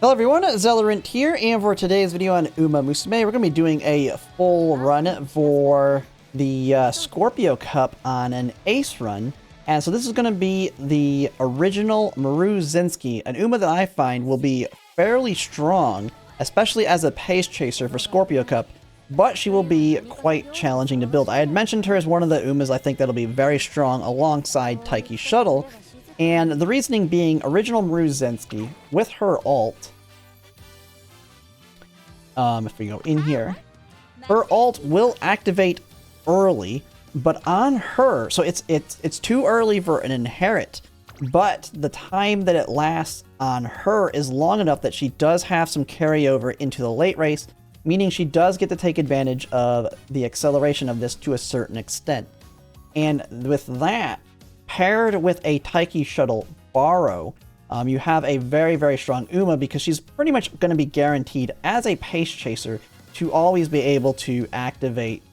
Hello everyone, Zellerant here, and for today's video on Umamusume, we're going to be doing a full run for the Scorpio Cup on an ace run. And so this is going to be the original Maruzensky, an Uma that I find will be fairly strong, especially as a pace chaser for Scorpio Cup, but she will be quite challenging to build. I had mentioned her as one of the Umas I think that'll be very strong alongside Taiki Shuttle. And the reasoning being, original Maruzensky, with her alt, if we go in here, her alt will activate early, but on her, so it's too early for an inherit, but the time that it lasts on her is long enough that she does have some carryover into the late race, meaning she does get to take advantage of the acceleration of this to a certain extent. And with that, paired with a Taiki Shuttle Borrow, you have a very, very strong Uma because she's pretty much going to be guaranteed as a pace chaser to always be able to activate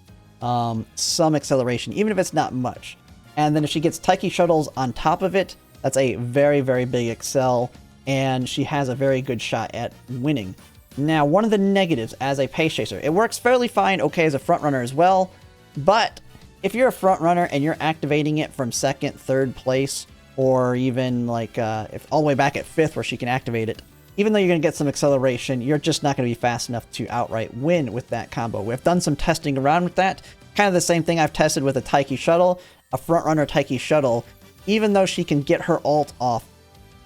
some acceleration, even if it's not much. And then if she gets Taiki Shuttles on top of it, that's a very, very big excel, and she has a very good shot at winning. Now, one of the negatives as a pace chaser, it works fairly fine, okay, as a front runner as well, but if you're a front runner and you're activating it from second, third place, or even like if all the way back at fifth where she can activate it, even though you're going to get some acceleration, you're just not going to be fast enough to outright win with that combo. We've done some testing around with that. Kind of the same thing I've tested with a Taiki Shuttle, a front runner Taiki Shuttle. Even though she can get her ult off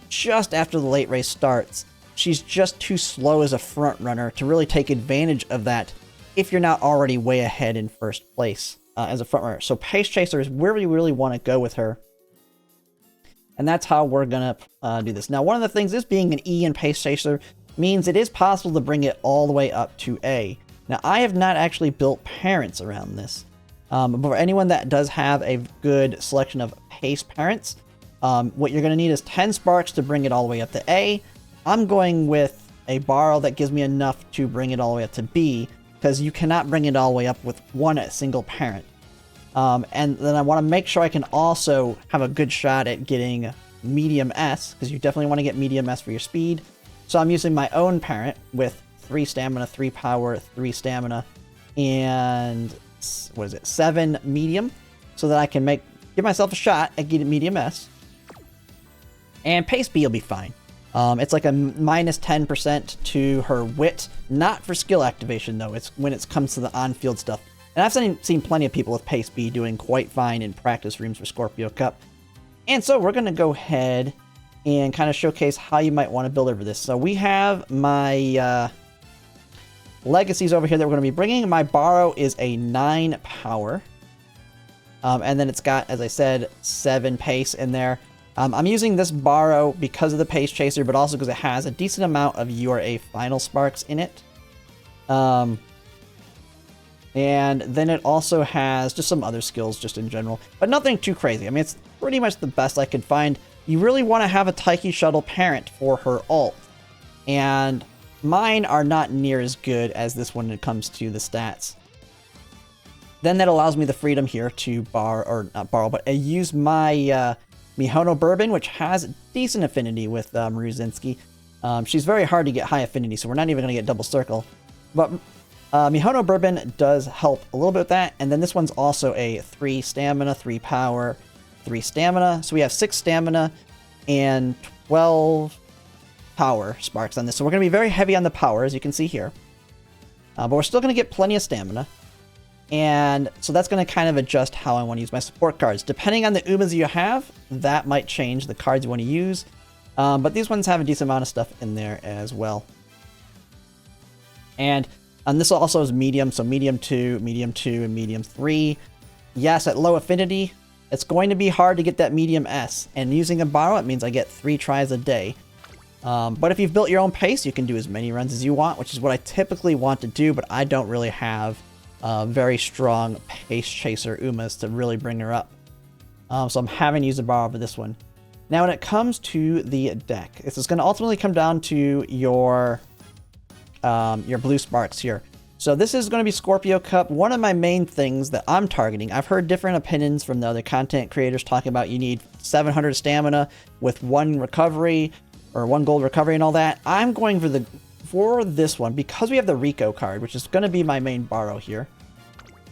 just after the late race starts, she's just too slow as a front runner to really take advantage of that if you're not already way ahead in first place. As a front runner. So pace chaser is where we really want to go with her. And that's how we're going to do this. Now, one of the things is being an E in pace chaser means it is possible to bring it all the way up to A. Now, I have not actually built parents around this. But for anyone that does have a good selection of pace parents, what you're going to need is 10 sparks to bring it all the way up to A. I'm going with a borrow that gives me enough to bring it all the way up to B, because you cannot bring it all the way up with one single parent. And then I want to make sure I can also have a good shot at getting medium S, because you definitely want to get medium S for your speed. So I'm using my own parent with 3 stamina, 3 power, 3 stamina, and what is it, 7 medium, so that I can give myself a shot at getting medium S. And pace B will be fine. It's like a minus 10% to her wit, not for skill activation though, it's when it comes to the on-field stuff. And I've seen plenty of people with pace B doing quite fine in practice rooms for Scorpio Cup. And so we're going to go ahead and kind of showcase how you might want to build over this. So we have my legacies over here that we're going to be bringing. My borrow is a 9 power. And then it's got, as I said, 7 pace in there. I'm using this borrow because of the pace chaser, but also because it has a decent amount of URA final sparks in it. And then it also has just some other skills just in general, but nothing too crazy. I mean, it's pretty much the best I could find. You really want to have a Taiki Shuttle parent for her ult. And mine are not near as good as this one when it comes to the stats. Then that allows me the freedom here to use my Mihono Bourbon, which has decent affinity with Maruzensky. She's very hard to get high affinity, so we're not even going to get double circle. But Mihono Bourbon does help a little bit with that. And then this one's also a 3 stamina, 3 power, 3 stamina. So we have 6 stamina and 12 power sparks on this. So we're going to be very heavy on the power, as you can see here. But we're still going to get plenty of stamina. And so that's going to kind of adjust how I want to use my support cards. Depending on the Umas you have, that might change the cards you want to use. But these ones have a decent amount of stuff in there as well. And this also is medium, so medium 2, and medium 3. Yes, at low affinity, it's going to be hard to get that medium S. And using a borrow, it means I get 3 tries a day. But if you've built your own pace, you can do as many runs as you want, which is what I typically want to do, but I don't really have very strong pace chaser Umas to really bring her up. So I'm having to use a borrow for this one. Now, when it comes to the deck, this is going to ultimately come down to your blue sparks here. So this is going to be Scorpio Cup. One of my main things that I'm targeting, I've heard different opinions from the other content creators talking about you need 700 stamina with 1 recovery, or 1 gold recovery and all that. I'm going for this one, because we have the Rico card, which is going to be my main borrow here.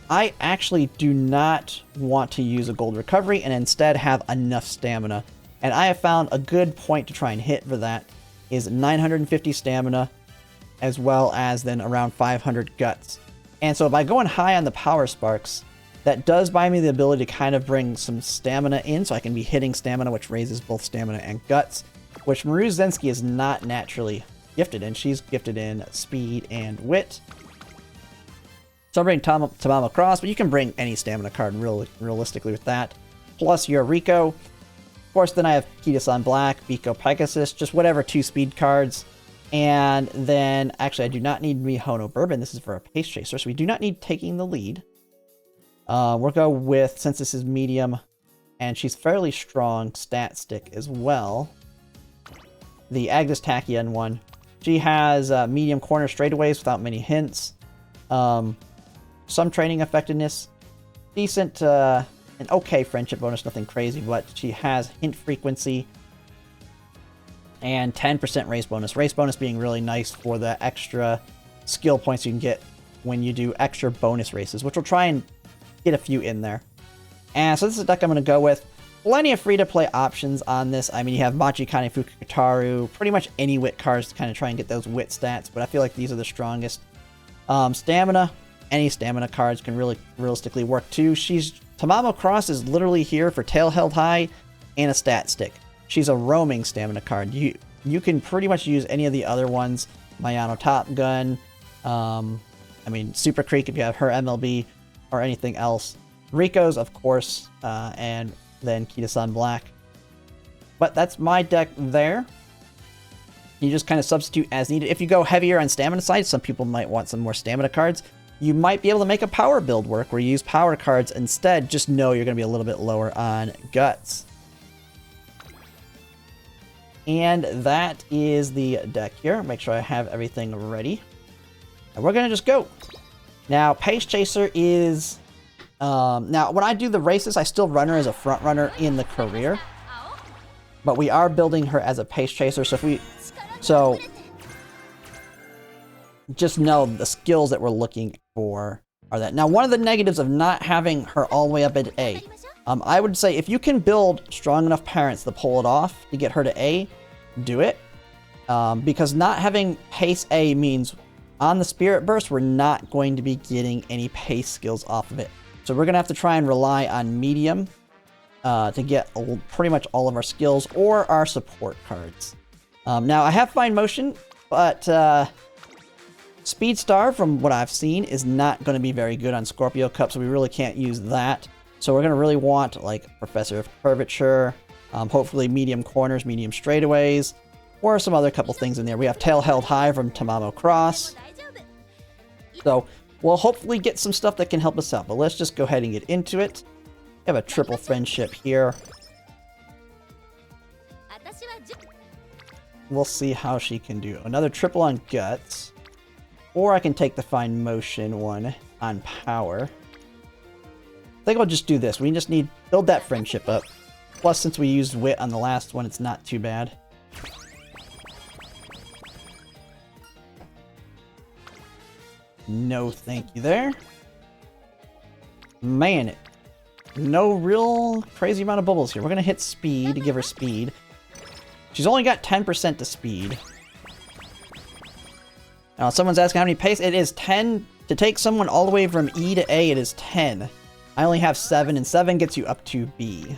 I actually do not want to use a gold recovery and instead have enough stamina. And I have found a good point to try and hit for that is 950 stamina, as well as then around 500 guts. And so by going high on the power sparks, that does buy me the ability to kind of bring some stamina in, so I can be hitting stamina, which raises both stamina and guts, which Maruzensky is not naturally gifted in. She's gifted in speed and wit. So I'll bring Tamamo Cross, but you can bring any stamina card realistically with that. Plus your Rico. Of course, then I have Kita-san Black, Biko Pegasus, just whatever 2 speed cards. And then, actually, I do not need Mihono Bourbon. This is for a Pace Chaser, so we do not need taking the lead. We'll go with, since this is medium, and she's fairly strong, Stat Stick as well. The Agnes Tachyon one. She has medium corner straightaways without many hints. Some training effectiveness. Decent, an okay friendship bonus, nothing crazy, but she has hint frequency. And 10% race bonus. Race bonus being really nice for the extra skill points you can get when you do extra bonus races, which we'll try and get a few in there. And so this is a deck I'm going to go with. Plenty of free-to-play options on this. I mean, you have Machikane, Fukutaru, pretty much any wit cards to kind of try and get those wit stats, but I feel like these are the strongest. Stamina. Any stamina cards can really realistically work too. Tamamo Cross is literally here for Tail Held High and a Stat Stick. She's a roaming stamina card. You can pretty much use any of the other ones. Mayano Top Gun. I mean, Super Creek if you have her MLB or anything else. Rico's, of course, and then Kita-san Black. But that's my deck there. You just kind of substitute as needed. If you go heavier on stamina side, some people might want some more stamina cards. You might be able to make a power build work where you use power cards instead. Just know you're going to be a little bit lower on guts. And that is the deck here. Make sure I have everything ready. And we're going to just go. Now, Pace Chaser is... now, when I do the races, I still run her as a front runner in the career. But we are building her as a Pace Chaser. So just know the skills that we're looking for are that. Now, one of the negatives of not having her all the way up at A, I would say if you can build strong enough parents to pull it off to get her to A, do it. Because not having Pace A means on the Spirit Burst, we're not going to be getting any pace skills off of it. So we're going to have to try and rely on medium to get pretty much all of our skills or our support cards. Now, I have Fine Motion, but Speed Star, from what I've seen, is not going to be very good on Scorpio Cup, so we really can't use that. So we're going to really want, like, Professor of Curvature, hopefully medium corners, medium straightaways, or some other couple things in there. We have Tail Held High from Tamamo Cross. So we'll hopefully get some stuff that can help us out, but let's just go ahead and get into it. We have a triple friendship here. We'll see how she can do. Another triple on Guts. Or I can take the Fine Motion one on Power. I think I'll just do this. We just need to build that friendship up. Plus, since we used Wit on the last one, it's not too bad. No thank you there. Man, no real crazy amount of bubbles here. We're going to hit speed to give her speed. She's only got 10% to speed. Now, someone's asking how many pace. It is 10. To take someone all the way from E to A, it is 10. I only have 7, and 7 gets you up to B.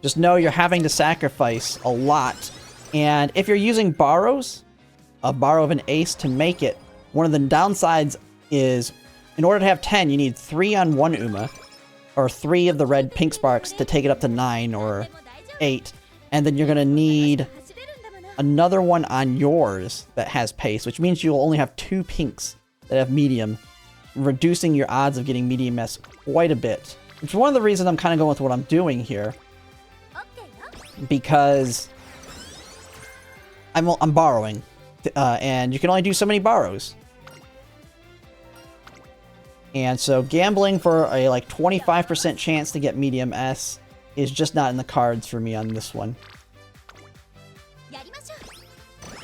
Just know you're having to sacrifice a lot. And if you're using borrows, a borrow of an ace to make it, one of the downsides is, in order to have 10, you need 3 on one Uma, or 3 of the red pink sparks to take it up to 9 or 8. And then you're going to need another one on yours that has pace, which means you'll only have 2 pinks that have medium, reducing your odds of getting medium S quite a bit. Which is one of the reasons I'm kind of going with what I'm doing here. Because I'm borrowing, and you can only do so many borrows. And so gambling for a like 25% chance to get medium S is just not in the cards for me on this one.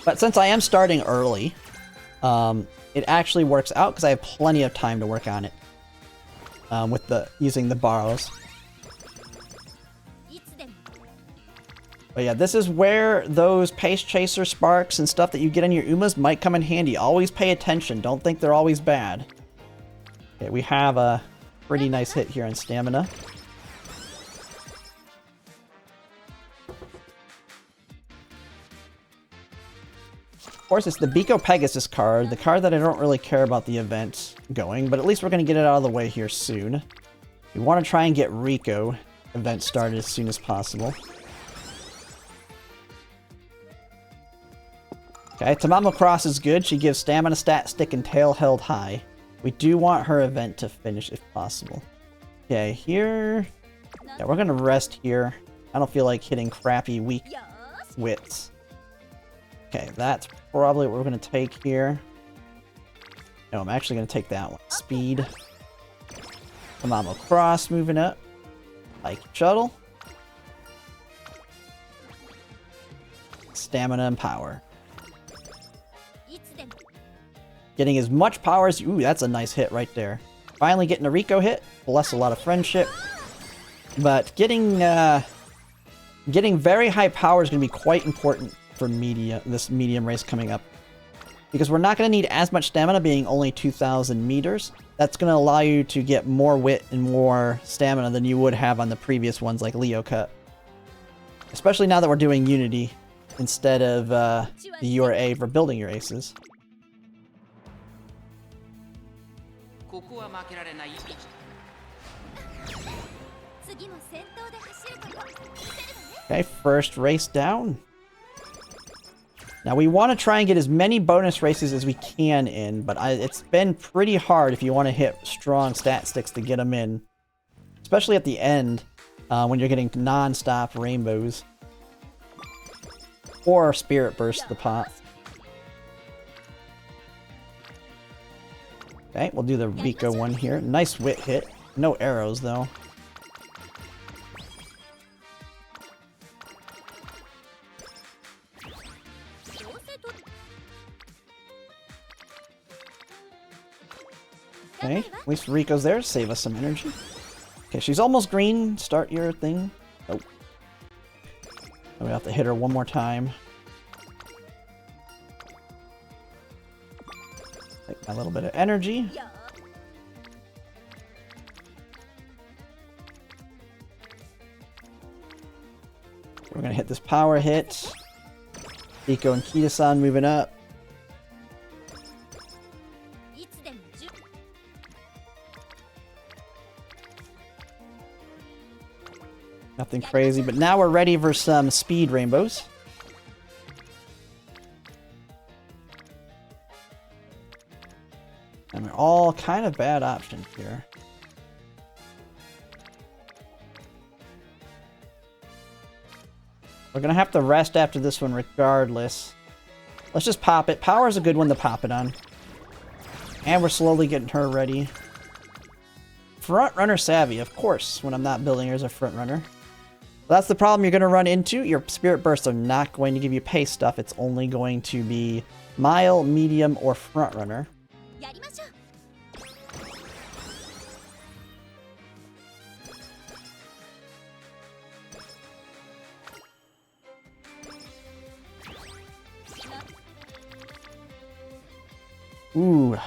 But since I am starting early, it actually works out because I have plenty of time to work on it. With using the borrows. But yeah, this is where those Pace Chaser sparks and stuff that you get in your Umas might come in handy. Always pay attention. Don't think they're always bad. Okay, we have a pretty nice hit here on stamina. Of course, it's the Biko Pegasus card, the card that I don't really care about the event going, but at least we're going to get it out of the way here soon. We want to try and get Rico event started as soon as possible. Okay, Tamamo Cross is good. She gives stamina, stat, stick, and tail held high. We do want her event to finish if possible. Okay, here... Yeah, we're going to rest here. I don't feel like hitting crappy weak wits. Okay, that's probably what we're going to take here. No, I'm actually going to take that one. Speed. Tamamo Cross moving up. Like Shuttle. Stamina and power. Getting as much power as... Ooh, that's a nice hit right there. Finally getting a Rico hit. Bless a lot of friendship. But getting very high power is going to be quite important for this medium race coming up. Because we're not going to need as much stamina, being only 2,000 meters. That's going to allow you to get more wit and more stamina than you would have on the previous ones like Leo Cut. Especially now that we're doing Unity instead of the URA for building your aces. Okay, first race down. Now we want to try and get as many bonus races as we can in, but it's been pretty hard if you want to hit strong stat sticks to get them in. Especially at the end, when you're getting non-stop rainbows. Or Spirit Burst the pot. Okay, we'll do the Rico one here. Nice wit hit. No arrows, though. Okay, at least Rico's there to save us some energy. Okay, she's almost green. Start your thing. Oh. We have to hit her one more time. Take a little bit of energy. We're gonna hit this power hit. Rico and Kita-san moving up. Nothing crazy, but now we're ready for some speed rainbows. And they're all kind of bad options here. We're gonna have to rest after this one regardless. Let's just pop it. Power's a good one to pop it on. And we're slowly getting her ready. Front runner savvy, of course, when I'm not building her as a front runner. That's the problem you're going to run into. Your Spirit Bursts are not going to give you pace stuff. It's only going to be Mile, Medium, or Front Runner. Ooh.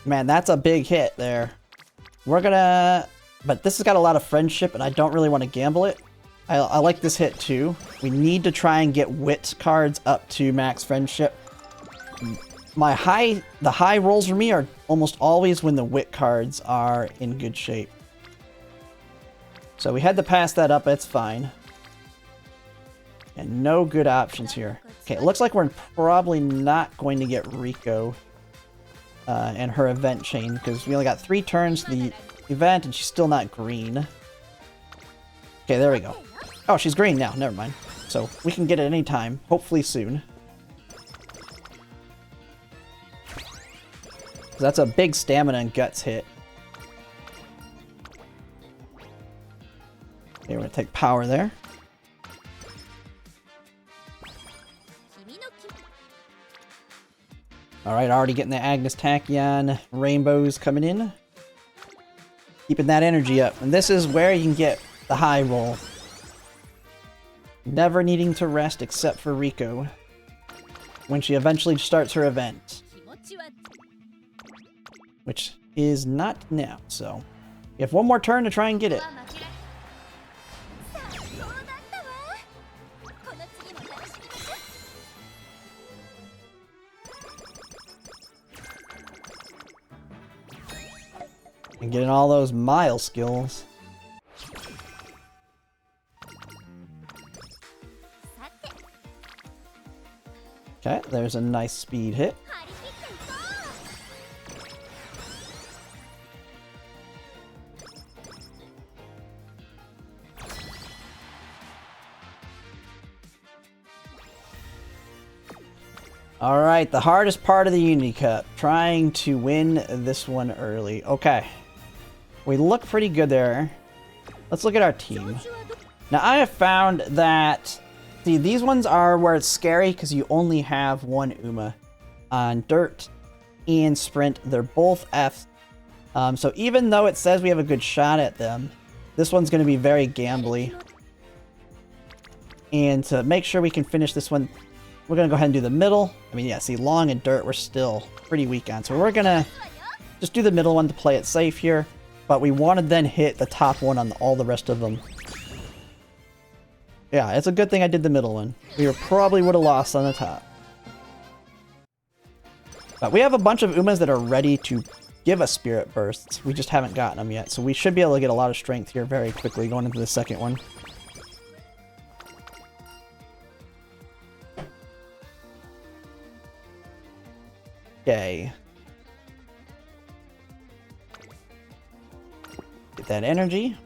Man, that's a big hit there. We're gonna... But this has got a lot of friendship, and I don't really want to gamble it. I like this hit too. We need to try and get wit cards up to max friendship. The high rolls for me are almost always when the wit cards are in good shape. So we had to pass that up, it's fine. And no good options here. Okay, it looks like we're probably not going to get Rico and her event chain, because we only got 3 turns to the event and she's still not green. Okay, there we go. Oh, she's green now. Never mind. So we can get it any time. Hopefully soon. That's a big stamina and guts hit. Okay, we're going to take power there. Alright, already getting the Agnes Tachyon rainbows coming in. Keeping that energy up. And this is where you can get the high roll. Never needing to rest except for Rico. When she eventually starts her event. Which is not now, so... You have one more turn to try and get it. And getting all those mile skills. Okay, there's a nice speed hit. Alright, the hardest part of the Unity Cup. Trying to win this one early. Okay. We look pretty good there. Let's look at our team. Now, I have found that... See, these ones are where it's scary because you only have one Uma. On Dirt and Sprint, they're both Fs. So even though it says we have a good shot at them, this one's going to be very gambly. And to make sure we can finish this one, we're going to go ahead and do the middle. I mean, yeah, see, Long and Dirt we're still pretty weak on. So we're going to just do the middle one to play it safe here. But we want to then hit the top one on all the rest of them. Yeah, it's a good thing I did the middle one. We probably would have lost on the top. But we have a bunch of Umas that are ready to give us Spirit Bursts. We just haven't gotten them yet. So we should be able to get a lot of strength here very quickly going into the second one. Okay. Get that energy.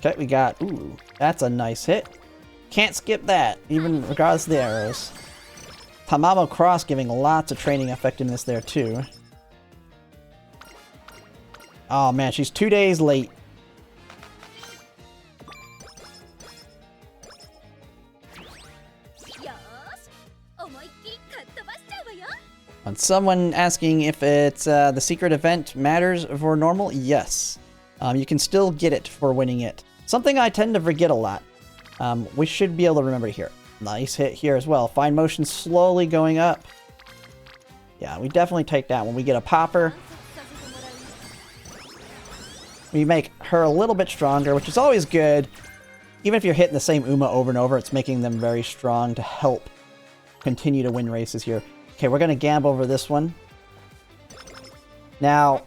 Okay, we got... Ooh, that's a nice hit. Can't skip that, even regardless of the arrows. Tamamo Cross giving lots of training effectiveness there, too. Oh, man, she's 2 days late. On someone asking if it's the secret event matters for normal, yes. You can still get it for winning it. Something I tend to forget a lot. We should be able to remember here. Nice hit here as well. Fine motion slowly going up. Yeah, we definitely take that when we get a popper. We make her a little bit stronger, which is always good. Even if you're hitting the same Uma over and over, it's making them very strong to help continue to win races here. Okay, we're going to gamble over this one. Now,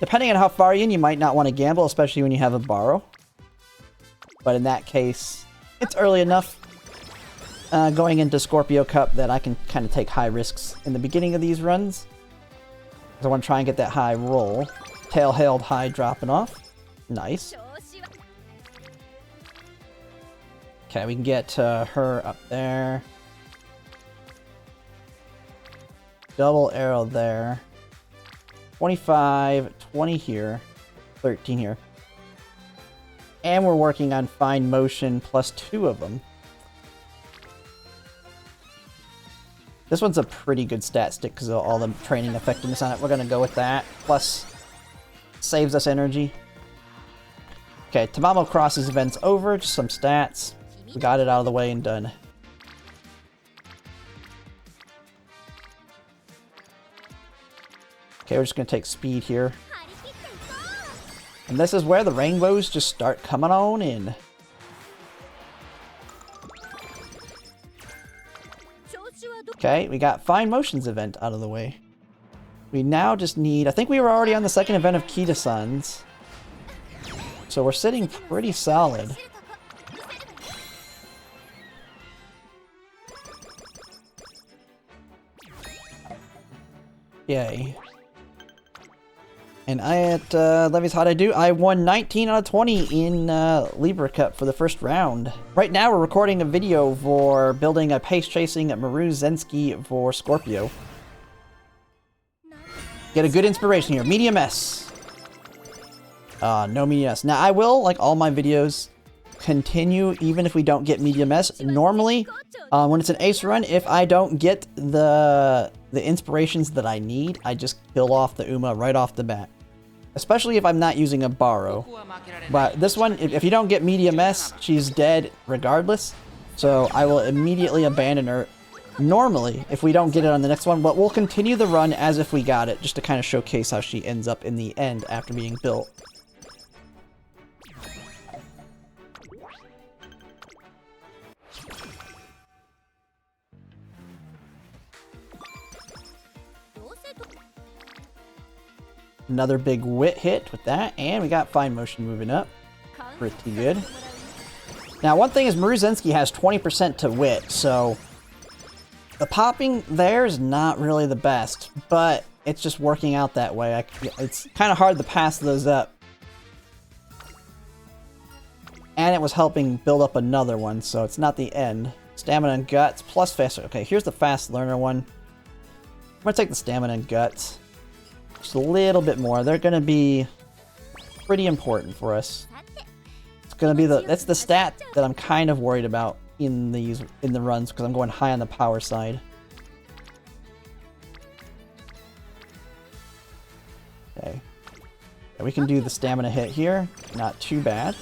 depending on how far you're in, you might not want to gamble, especially when you have a borrow. But in that case, it's early enough going into Scorpio Cup that I can kind of take high risks in the beginning of these runs. Because I want to try and get that high roll. Tail held high dropping off. Nice. Okay, we can get her up there. Double arrow there. 25, 20 here. 13 here. And we're working on fine motion plus 2 of them. This one's a pretty good stat stick because of all the training effectiveness on it. We're going to go with that. Plus, saves us energy. Okay, Tamamo Cross's event's over. Just some stats. We got it out of the way and done. Okay, we're just going to take speed here. And this is where the rainbows just start coming on in. Okay, we got Fine Motion's event out of the way. We now just need... I think we were already on the second event of Kita-san's. So we're sitting pretty solid. Yay. And at Levy's How'd I Do? I won 19 out of 20 in Libra Cup for the first round. Right now we're recording a video for building a pace-chasing Maruzensky for Scorpio. Get a good inspiration here. Medium S. No medium S. Now, I will, like all my videos, continue even if we don't get medium S. Normally, when it's an ace run, if I don't get the inspirations that I need, I just kill off the Uma right off the bat. Especially if I'm not using a borrow. But this one, if you don't get medium S, she's dead regardless. So I will immediately abandon her normally if we don't get it on the next one. But we'll continue the run as if we got it, just to kind of showcase how she ends up in the end after being built. Another big wit hit with that, and we got fine motion moving up. Pretty good. Now, one thing is Maruzensky has 20% to wit, so the popping there is not really the best, but it's just working out that way. It's kind of hard to pass those up. And it was helping build up another one, so it's not the end. Stamina and guts plus faster. Okay, here's the fast learner one. I'm gonna take the stamina and guts. Just a little bit more. They're gonna be pretty important for us. It's gonna be that's the stat that I'm kind of worried about in the runs because I'm going high on the power side. Okay. Yeah, we can do the stamina hit here. Not too bad.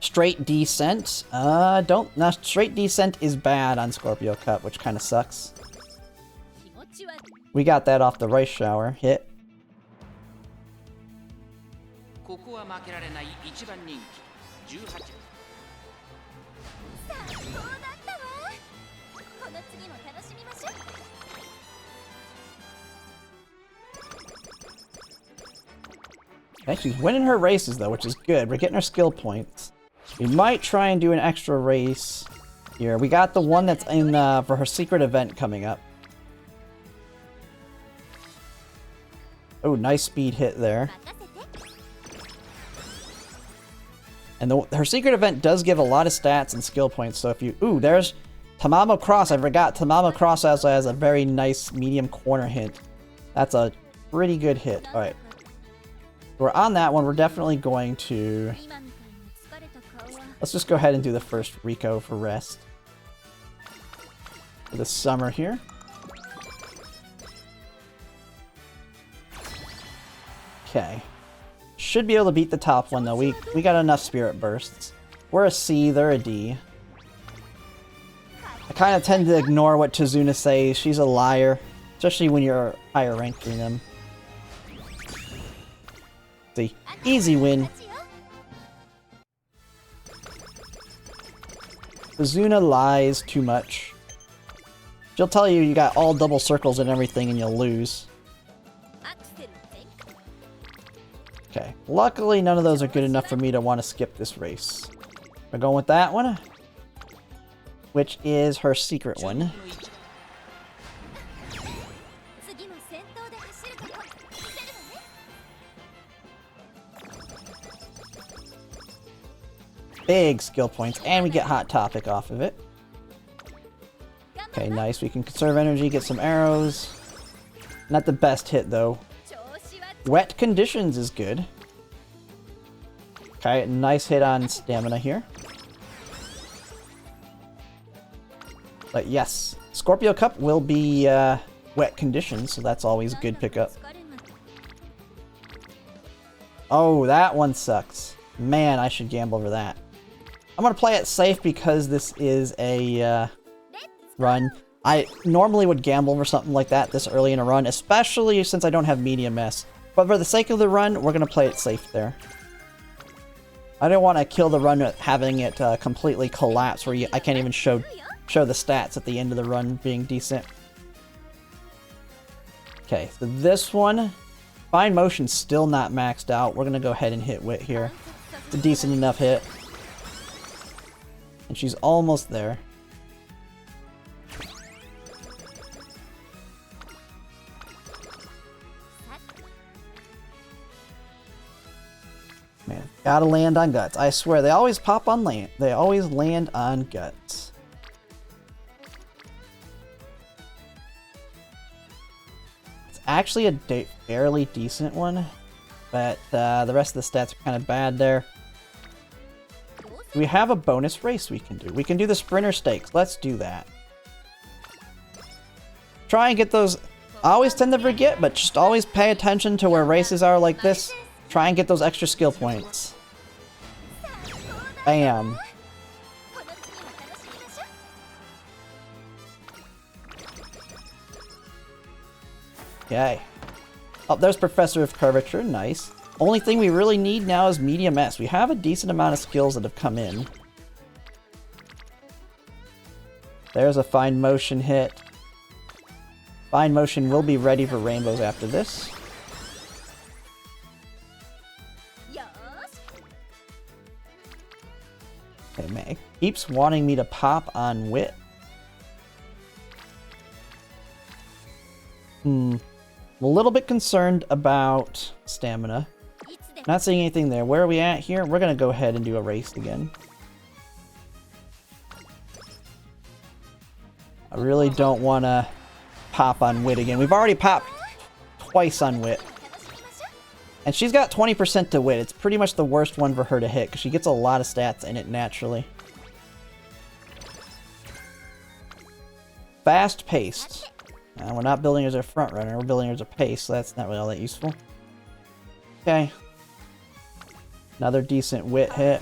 Straight descent. Straight descent is bad on Scorpio Cup, which kind of sucks. We got that off the rice shower hit. Okay, she's winning her races though, which is good. We're getting our skill points. We might try and do an extra race here. We got the one that's in for her secret event coming up. Oh, nice speed hit there. And her secret event does give a lot of stats and skill points, so if you... Ooh, there's Tamamo Cross. I forgot. Tamamo Cross also has a very nice medium corner hint. That's a pretty good hit. Alright. We're on that one. We're definitely going to... Let's just go ahead and do the first Rico for rest. For the summer here. Okay. Should be able to beat the top one, though. We got enough Spirit Bursts. We're a C, they're a D. I kind of tend to ignore what Chizuna says. She's a liar. Especially when you're higher ranked than them. See? Easy win. Chizuna lies too much. She'll tell you you got all double circles and everything and you'll lose. Okay, luckily none of those are good enough for me to want to skip this race. We're going with that one, which is her secret one. Big skill points, and we get Hot Topic off of it. Okay, nice. We can conserve energy, get some arrows. Not the best hit, though. Wet Conditions is good. Okay, nice hit on stamina here. But yes, Scorpio Cup will be Wet Conditions, so that's always a good pickup. Oh, that one sucks. Man, I should gamble over that. I'm gonna play it safe because this is a run. I normally would gamble over something like that this early in a run, especially since I don't have medium S. But for the sake of the run, we're going to play it safe there. I don't want to kill the run having it completely collapse where I can't even show the stats at the end of the run being decent. Okay, so this one, Fine Motion's still not maxed out. We're going to go ahead and hit Wit here. It's a decent enough hit. And she's almost there. Man, gotta land on guts. I swear, they always pop on land. They always land on guts. It's actually a fairly decent one. But the rest of the stats are kind of bad there. We have a bonus race we can do. We can do the sprinter stakes. Let's do that. Try and get those. I always tend to forget, but just always pay attention to where races are like this. Try and get those extra skill points. Bam. Okay. Oh, there's Professor of Curvature. Nice. Only thing we really need now is Medium S. We have a decent amount of skills that have come in. There's a Fine Motion hit. Fine Motion will be ready for Rainbows after this. Okay, man. It keeps wanting me to pop on Wit. I'm a little bit concerned about stamina. Not seeing anything there. Where are we at here? We're going to go ahead and do a race again. I really don't want to pop on Wit again. We've already popped twice on Wit. And she's got 20% to Wit. It's pretty much the worst one for her to hit because she gets a lot of stats in it naturally. Fast-paced. We're not building her as a front runner. We're building her as a pace, so that's not really all that useful. Okay. Another decent Wit hit.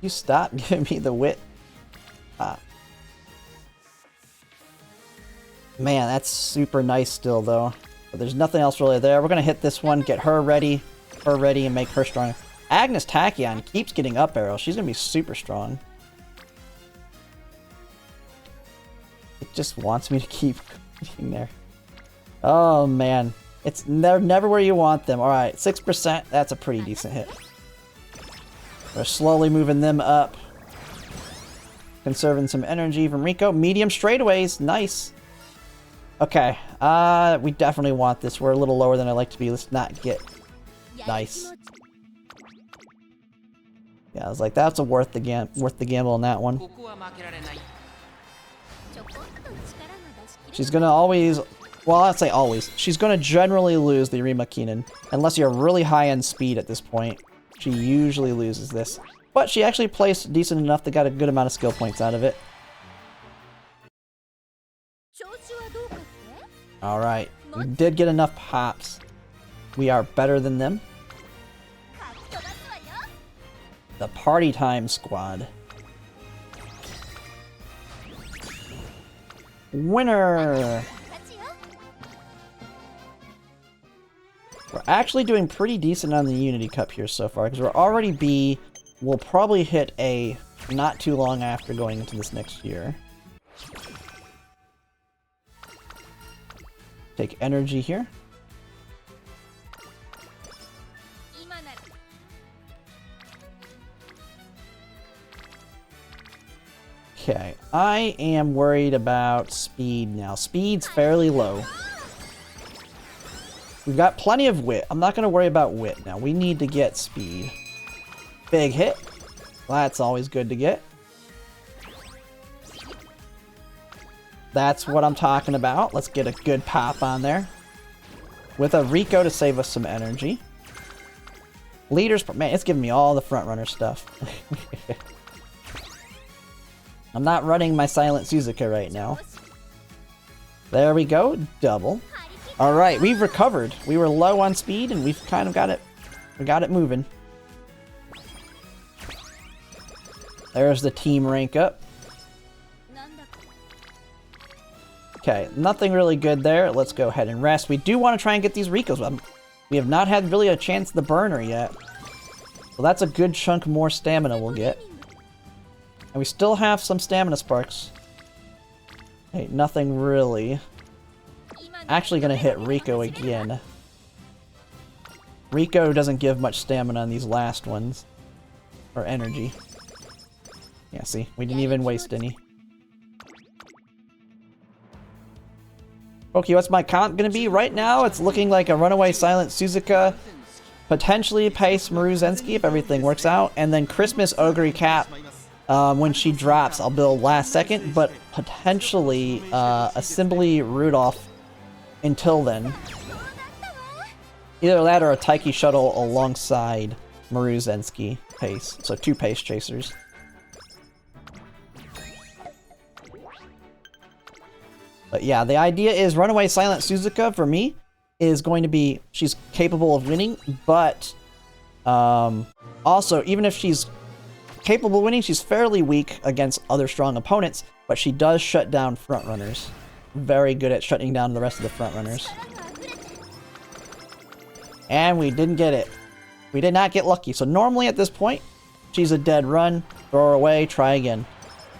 You stop giving me the Wit. Man, that's super nice still, though. But there's nothing else really there. We're going to hit this one, get her ready, and make her stronger. Agnes Tachyon keeps getting up arrows. She's going to be super strong. It just wants me to keep getting there. Oh, man. They're never where you want them. Alright, 6%. That's a pretty decent hit. We're slowly moving them up. Conserving some energy from Rico. Medium straightaways. Nice. Okay. We definitely want this. We're a little lower than I like to be. Let's not get... Nice. Yeah, I was like, that's worth the gamble on that one. She's gonna always... Well, I'd say always. She's gonna generally lose the Irima Keenan. Unless you're really high on speed at this point. She usually loses this. But she actually placed decent enough that got a good amount of skill points out of it. Alright. We did get enough pops. We are better than them. The Party Time Squad. Winner! We're actually doing pretty decent on the Unity Cup here so far, because we're already B. We'll probably hit A not too long after going into this next year. Take energy here. Okay, I am worried about speed now. Speed's fairly low. We've got plenty of Wit. I'm not going to worry about Wit now. We need to get speed. Big hit. Well, that's always good to get. That's what I'm talking about. Let's get a good pop on there. With a Rico to save us some energy. Leaders... Man, it's giving me all the front runner stuff. I'm not running my Silent Suzuka right now. There we go. Double. Alright, we've recovered. We were low on speed and we've kind of got it. We got it moving. There's the team rank up. Okay, nothing really good there. Let's go ahead and rest. We do want to try and get these Ricos. We have not had really a chance to burn her yet. So that's a good chunk more stamina we'll get. And we still have some stamina sparks. Hey, nothing really. Actually gonna hit Rico again. Rico doesn't give much stamina on these last ones. Or energy. Yeah, see? We didn't even waste any. Okay, what's my comp gonna be? Right now, it's looking like a Runaway Silent Suzuka. Potentially Pace Maruzensky if everything works out. And then Christmas Ogre Cap When she drops, I'll build last second, but potentially Assembly Rudolph until then. Either that or a Taiki Shuttle alongside Maruzensky pace. So 2 pace chasers. But yeah, the idea is Runaway Silent Suzuka, for me, is going to be... She's capable of winning, but... also, even if she's capable of winning, she's fairly weak against other strong opponents, but she does shut down frontrunners. Very good at shutting down the rest of the frontrunners. And we didn't get it. We did not get lucky. So normally at this point, she's a dead run. Throw her away, try again.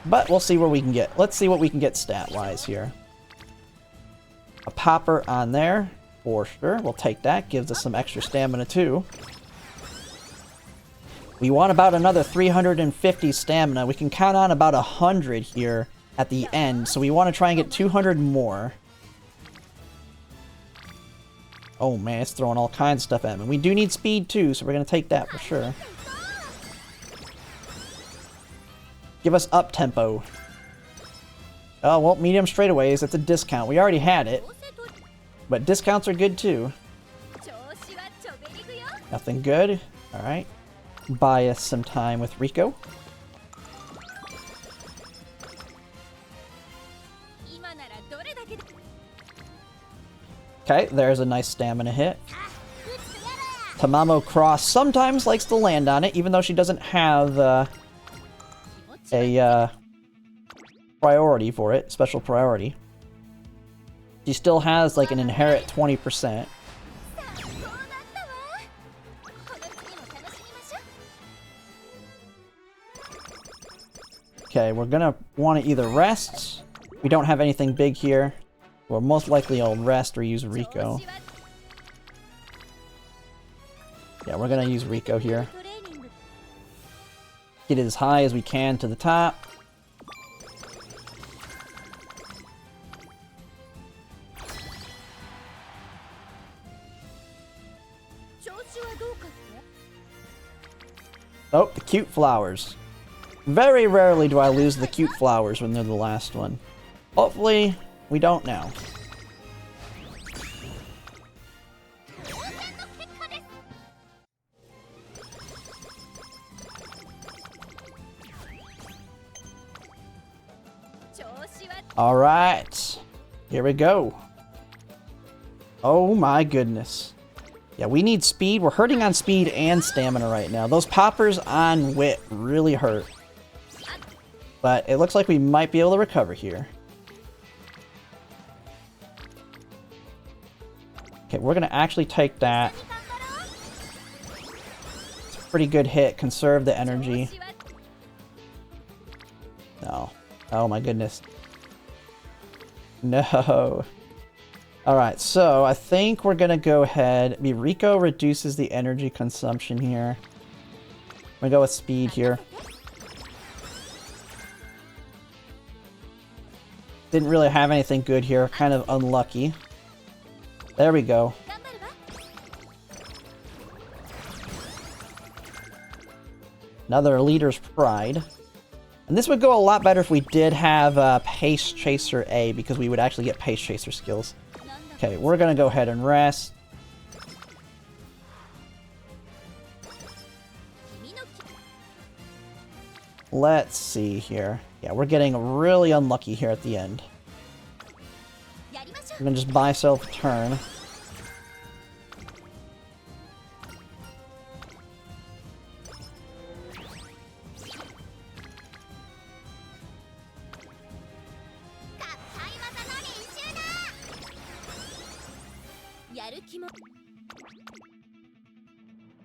But we'll see where we can get. Let's see what we can get stat-wise here. A popper on there, for sure. We'll take that. Gives us some extra stamina too. We want about another 350 stamina. We can count on about 100 here at the end. So we want to try and get 200 more. Oh man, it's throwing all kinds of stuff at me. We do need speed too, so we're going to take that for sure. Give us up tempo. Oh, well, medium straightaways. That's a discount. We already had it. But discounts are good too. Nothing good. Alright. Buy us some time with Rico. Okay, there's a nice stamina hit. Tamamo Cross sometimes likes to land on it, even though she doesn't have a priority for it, special priority. She still has like an inherent 20%. Okay, we're gonna want to either rest. We don't have anything big here. We'll most likely I'll rest or use Rico. Yeah, we're gonna use Rico here. Get it as high as we can to the top. Oh, the cute flowers. Very rarely do I lose the cute flowers when they're the last one. Hopefully, we don't now. Alright. Here we go. Oh my goodness. Yeah, we need speed. We're hurting on speed and stamina right now. Those poppers on wit really hurt. But it looks like we might be able to recover here. Okay, we're going to actually take that. It's a pretty good hit. Conserve the energy. No. Oh my goodness. No. Alright, so I think we're going to go ahead. Rico reduces the energy consumption here. I'm going to go with speed here. Didn't really have anything good here. Kind of unlucky. There we go. Another Leader's Pride. And this would go a lot better if we did have Pace Chaser A, because we would actually get Pace Chaser skills. Okay, we're gonna go ahead and rest. Let's see here. Yeah, we're getting really unlucky here at the end. I'm gonna just buy myself a turn.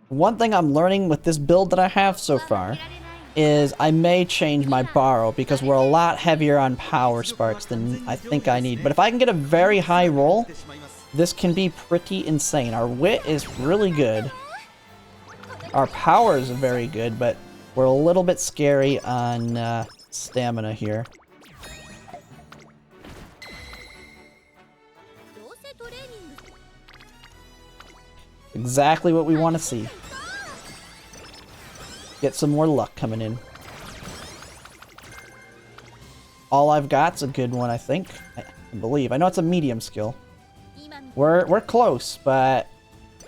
One thing I'm learning with this build that I have so far is I may change my borrow, because we're a lot heavier on power sparks than I think I need. But if I can get a very high roll, this can be pretty insane. Our wit is really good. Our power is very good, but we're a little bit scary on stamina here. Exactly what we want to see. Get some more luck coming in. All I've got's a good one, I think. I believe. I know it's a medium skill. We're close, but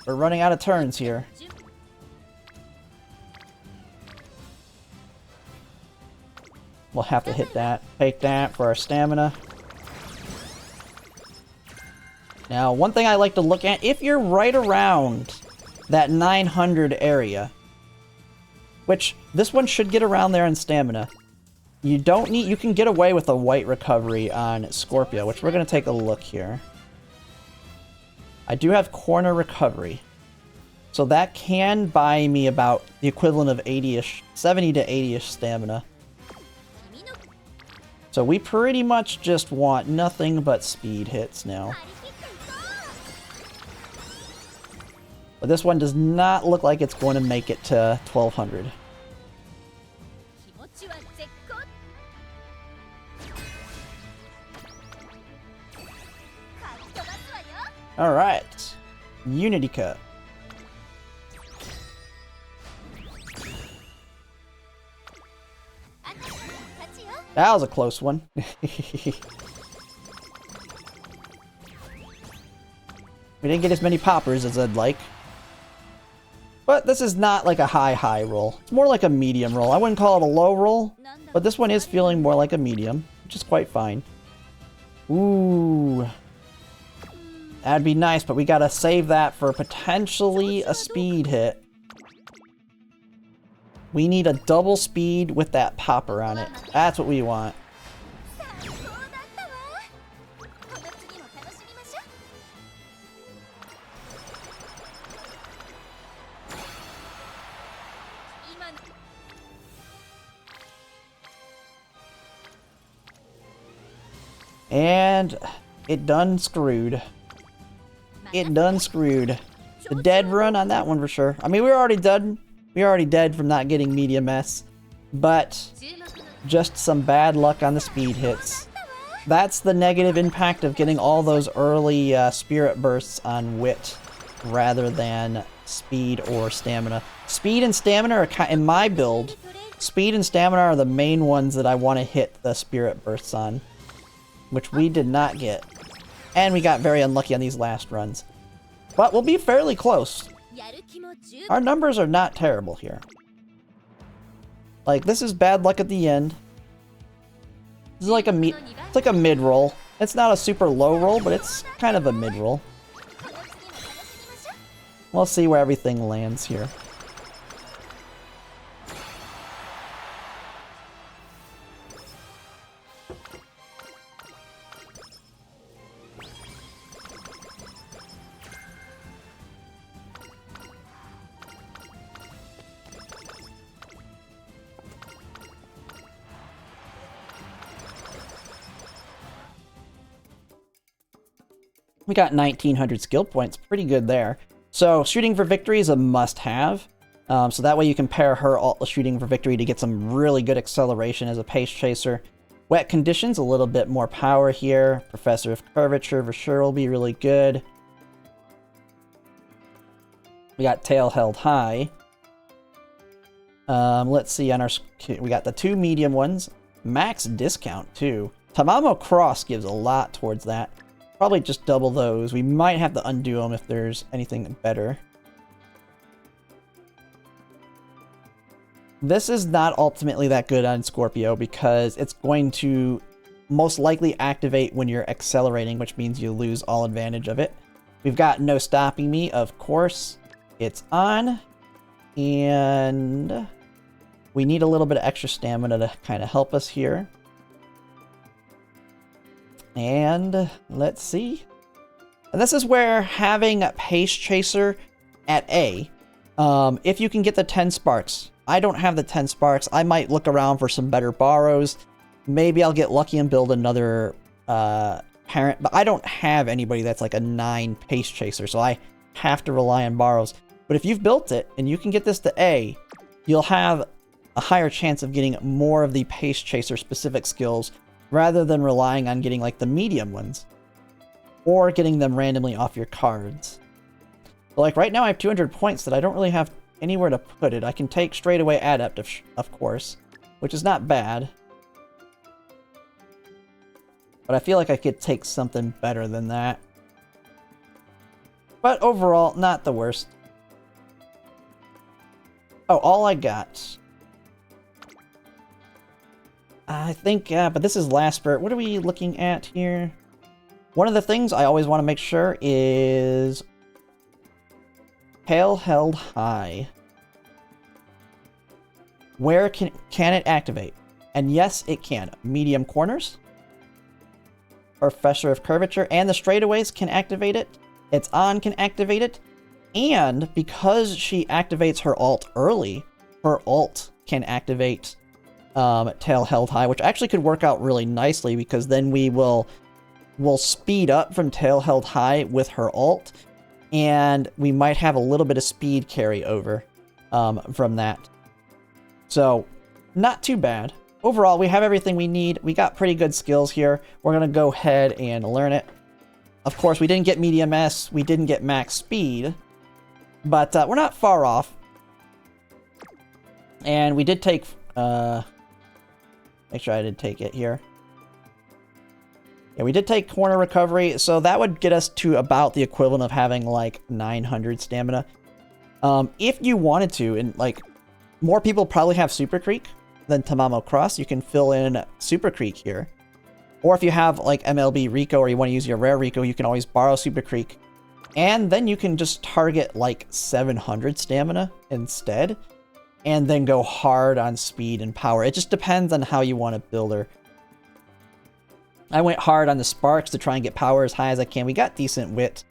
we're running out of turns here. We'll have to hit that. Take that for our stamina. Now, one thing I like to look at, if you're right around that 900 area, which this one should get around there in stamina, you don't need, you can get away with a white recovery on Scorpio, which we're going to take a look here. I do have corner recovery, so that can buy me about the equivalent of 80-ish, 70 to 80-ish stamina. So we pretty much just want nothing but speed hits now. But this one does not look like it's going to make it to 1200. Alright. Unity Cup. That was a close one. We didn't get as many poppers as I'd like. But this is not like a high roll. It's more like a medium roll. I wouldn't call it a low roll, but this one is feeling more like a medium, which is quite fine. Ooh. That'd be nice, but we gotta save that for potentially a speed hit. We need a double speed with that popper on it. That's what we want. And it done screwed. It done screwed. The dead run on that one for sure. I mean, we were already dead. We were already dead from not getting medium S. But just some bad luck on the speed hits. That's the negative impact of getting all those early spirit bursts on wit rather than speed or stamina. Speed and stamina are, in my build, speed and stamina are the main ones that I want to hit the spirit bursts on, which we did not get. And we got very unlucky on these last runs. But we'll be fairly close. Our numbers are not terrible here. Like, this is bad luck at the end. This is like it's like a mid-roll. It's not a super low roll, but it's kind of a mid-roll. We'll see where everything lands here. We got 1900 skill points, pretty good there. So shooting for victory is a must-have. So that way you can pair her alt shooting for victory to get some really good acceleration as a pace chaser. Wet conditions, a little bit more power here. Professor of curvature for sure will be really good. We got tail held high. Let's see on our, we got the two medium ones. Max discount too. Tamamo Cross gives a lot towards that. Probably just double those. We might have to undo them if there's anything better. This is not ultimately that good on Scorpio because it's going to most likely activate when you're accelerating, which means you lose all advantage of it. We've got No Stopping Me, of course. It's on. And we need a little bit of extra stamina to kind of help us here. And let's see. And this is where having a Pace Chaser at A, if you can get the 10 sparks. I don't have the 10 sparks. I might look around for some better borrows. Maybe I'll get lucky and build another parent, but I don't have anybody that's like a 9 Pace Chaser, so I have to rely on borrows. But if you've built it and you can get this to A, you'll have a higher chance of getting more of the Pace Chaser specific skills rather than relying on getting like the medium ones or getting them randomly off your cards. But like right now I have 200 points that I don't really have anywhere to put it. I can take straight away Adept, of course, which is not bad. But I feel like I could take something better than that. But overall, not the worst. Oh, all I got. I think, but this is last spirit. What are we looking at here? One of the things I always want to make sure is tail held high. Where can it activate? And yes, it can. Medium corners, Professor of Curvature, and the straightaways can activate it. It's on can activate it. And because she activates her alt early, her alt can activate tail held high, which actually could work out really nicely because then we'll speed up from tail held high with her alt, and we might have a little bit of speed carry over from that. So, not too bad. Overall, we have everything we need. We got pretty good skills here. We're going to go ahead and learn it. Of course, we didn't get medium S, we didn't get max speed, but we're not far off. And we did take... make sure I did take it here. Yeah, we did take corner recovery, so that would get us to about the equivalent of having like 900 stamina. If you wanted to, and like more people probably have Super Creek than Tamamo Cross, you can fill in Super Creek here. Or if you have like MLB Rico or you want to use your rare Rico, you can always borrow Super Creek. And then you can just target like 700 stamina instead. And then go hard on speed and power. It just depends on how you want to build her. I went hard on the sparks to try and get power as high as I can. We got decent wit.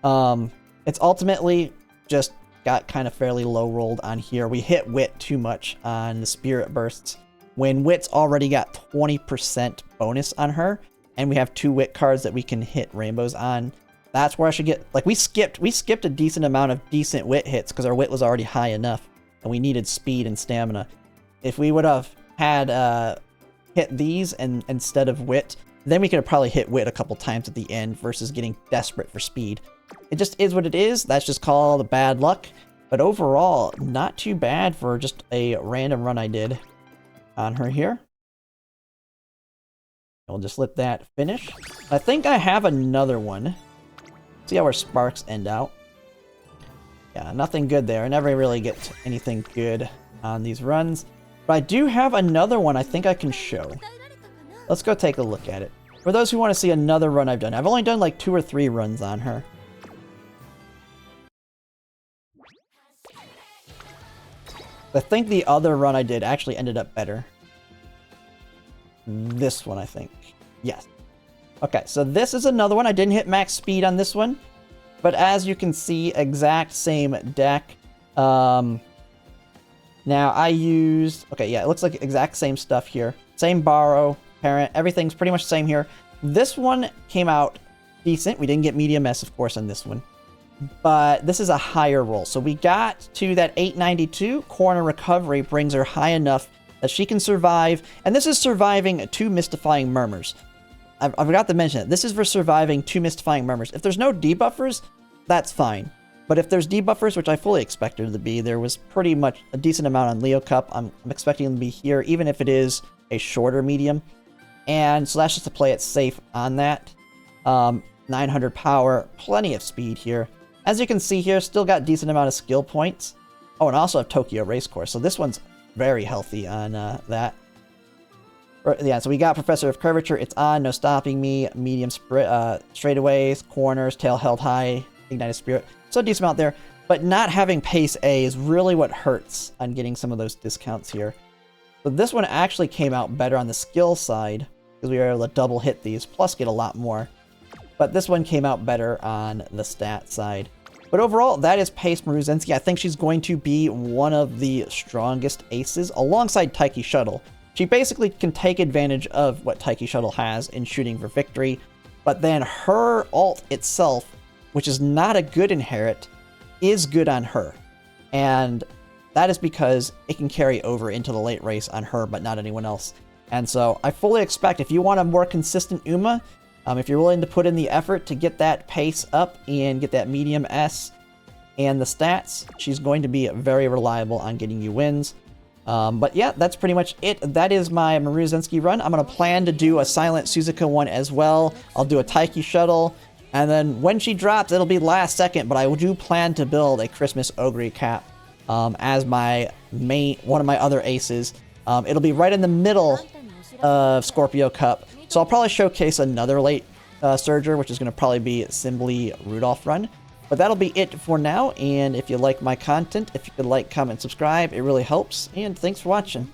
It's ultimately just got kind of fairly low rolled on here. We hit wit too much on the spirit bursts. When wit's already got 20% bonus on her, and we have 2 wit cards that we can hit rainbows on, that's where I should get... Like, we skipped a decent amount of decent wit hits because our wit was already high enough. And we needed speed and stamina. If we would have had hit these and instead of wit, then we could have probably hit wit a couple times at the end versus getting desperate for speed. It just is what it is. That's just called bad luck. But overall, not too bad for just a random run I did on her here. We'll just let that finish. I think I have another one. See how our sparks end out. Yeah, nothing good there. I never really get anything good on these runs. But I do have another one I think I can show. Let's go take a look at it. For those who want to see another run I've done. I've only done like 2 or 3 runs on her. I think the other run I did actually ended up better. This one, I think. Yes. Okay, so this is another one. I didn't hit max speed on this one. But as you can see, exact same deck. Now I used... Okay, yeah, it looks like exact same stuff here. Same borrow, parent, everything's pretty much the same here. This one came out decent. We didn't get medium S, of course, on this one. But this is a higher roll. So we got to that 892. Corner recovery brings her high enough that she can survive. And this is surviving 2 mystifying murmurs. I forgot to mention it. This is for surviving 2 mystifying murmurs. If there's no debuffers, that's fine. But if there's debuffers, which I fully expected there to be, there was pretty much a decent amount on Leo Cup. I'm expecting them to be here, even if it is a shorter medium. And so that's just to play it safe on that. 900 power, plenty of speed here. As you can see here, still got decent amount of skill points. Oh, and I also have Tokyo Racecourse, so this one's very healthy on that. Yeah, so we got Professor of Curvature. It's on, no stopping me. Medium straightaways, corners, tail held high, ignited spirit. So a decent amount there. But not having pace A is really what hurts on getting some of those discounts here. So this one actually came out better on the skill side because we were able to double hit these, plus get a lot more. But this one came out better on the stat side. But overall, that is Pace Maruzensky. I think she's going to be one of the strongest aces alongside Taiki Shuttle. She basically can take advantage of what Taiki Shuttle has in shooting for victory, but then her ult itself, which is not a good inherit, is good on her. And that is because it can carry over into the late race on her, but not anyone else. And so I fully expect if you want a more consistent Uma, if you're willing to put in the effort to get that pace up and get that medium S and the stats, she's going to be very reliable on getting you wins. But yeah, that's pretty much it. That is my Maruzensky run. I'm going to plan to do a Silent Suzuka one as well. I'll do a Taiki Shuttle. And then when she drops, it'll be last second. But I do plan to build a Christmas Ogre cap as my one of my other aces. It'll be right in the middle of Scorpio Cup. So I'll probably showcase another late Surger, which is going to probably be Simbly Rudolph run. But that'll be it for now, and if you like my content, if you could like, comment, subscribe, it really helps, and thanks for watching.